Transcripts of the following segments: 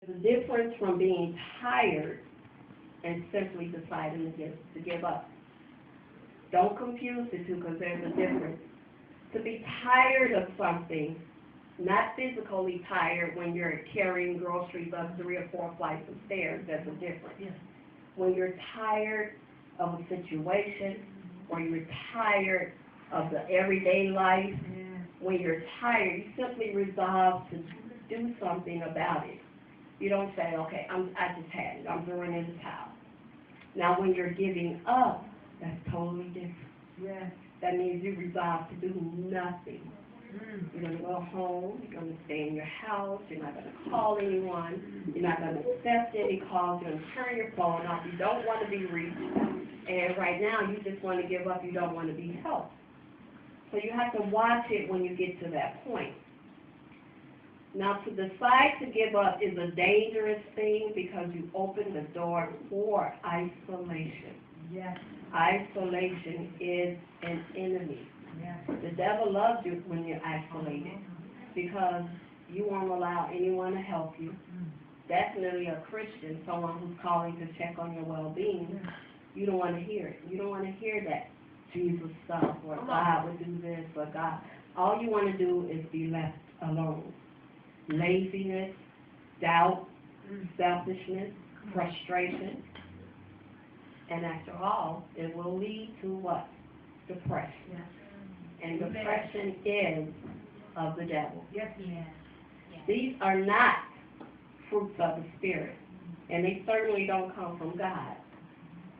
The difference from being tired and simply deciding to give up. Don't confuse the two because there's a difference. To be tired of something, not physically tired when you're carrying groceries up 3 or 4 flights of stairs, there's a difference. Yes. When you're tired of a situation, or you're tired of the everyday life, when you're tired, you simply resolve to do something about it. You don't say, okay, I just had it, I'm throwing in the towel. Now when you're giving up, that's totally different. Yes. That means you resolve to do nothing. You're going to go home, you're going to stay in your house, you're not going to call anyone, you're not going to accept any calls, you're going to turn your phone off, you don't want to be reached, and right now you just want to give up, you don't want to be helped. So you have to watch it when you get to that point. Now to decide to give up is a dangerous thing because you open the door for isolation. Yes. Isolation is an enemy. Yes. The devil loves you when you're isolated because you won't allow anyone to help you. Definitely a Christian, someone who's calling to check on your well-being, you don't want to hear it. You don't want to hear that Jesus stuff or God would do this or God. All you want to do is be left alone. Laziness, doubt, selfishness, frustration, and after all, it will lead to what? Depression. Yes. And depression is of the devil. Yes, yes. These are not fruits of the Spirit, and they certainly don't come from God.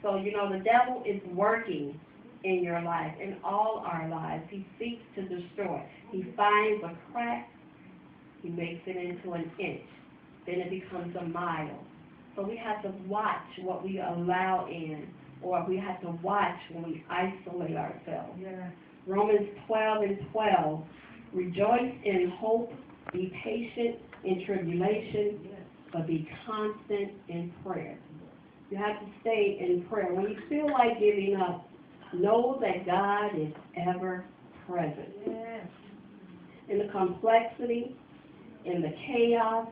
So, you know, the devil is working in your life, in all our lives. He seeks to destroy. He finds a crack, he makes it into an inch. Then it becomes a mile. So we have to watch what we allow in, or we have to watch when we isolate ourselves. Yes. Romans 12:12, rejoice in hope, be patient in tribulation, but be constant in prayer. You have to stay in prayer. When you feel like giving up, know that God is ever present. Yes. In the complexity, in the chaos,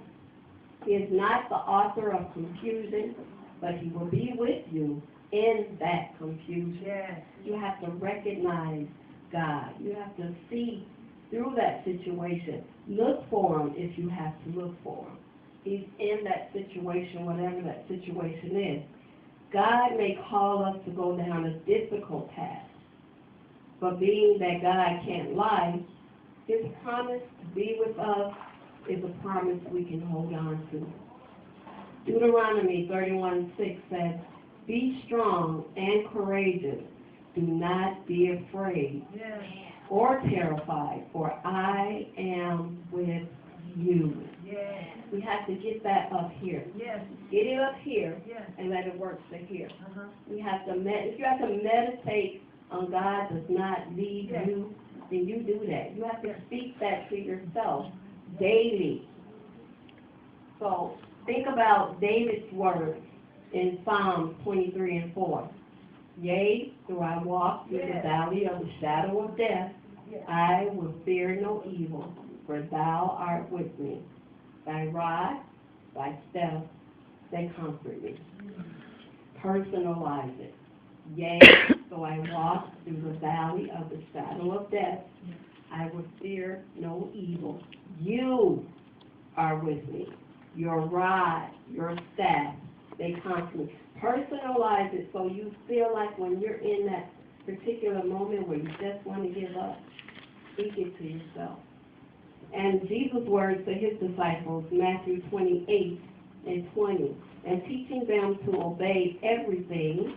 He is not the author of confusion, but He will be with you in that confusion. Yes. You have to recognize God. You have to see through that situation. Look for Him if you have to look for Him. He's in that situation, whatever that situation is. God may call us to go down a difficult path, but being that God can't lie, His promise to be with us is a promise we can hold on to. Deuteronomy 31:6 says, be strong and courageous. Do not be afraid Yes. or terrified, for I am with you. Yes. We have to get that up here. Yes. Get it up here Yes. and let it work to here. Uh-huh. We have to if you have to meditate on God does not lead Yes. you, then you do that. You have to speak that to yourself daily. So think about David's words in Psalm 23:4. Yea, though I walk through the valley of the shadow of death, I will fear no evil, for thou art with me. Thy rod, thy staff, they comfort me. Personalize it. Yea, though I walk through the valley of the shadow of death, I will fear no evil. You are with me. Your rod, your staff, they comfort me. Personalize it so you feel like when you're in that particular moment where you just want to give up, speak it to yourself. And Jesus' words to his disciples, Matthew 28:20, and teaching them to obey everything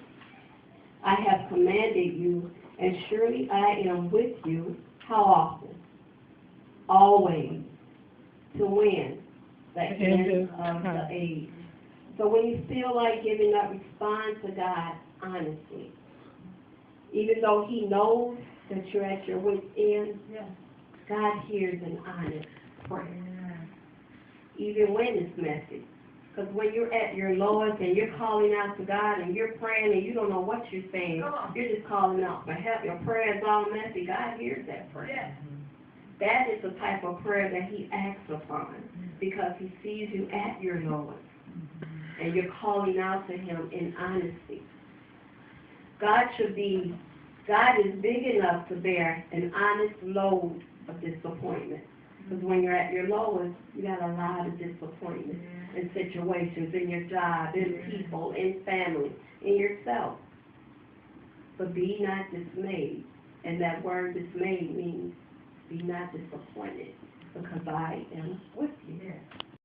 I have commanded you, and surely I am with you. How often? Always. To when? The end of the age. So when you feel like giving up, respond to God honestly. Even though He knows that you're at your wit's end, God hears an honest prayer. Even when it's messy. Because when you're at your lowest and you're calling out to God and you're praying and you don't know what you're saying, you're just calling out for help. Your prayer is all messy. God hears that prayer. That is the type of prayer that he acts upon, because he sees you at your lowest, and you're calling out to him in honesty. God is big enough to bear an honest load of disappointment. Because when you're at your lowest, you got a lot of disappointment in situations, in your job, in people, in family, in yourself. But be not dismayed. And that word dismayed means be not disappointed, because I am with you.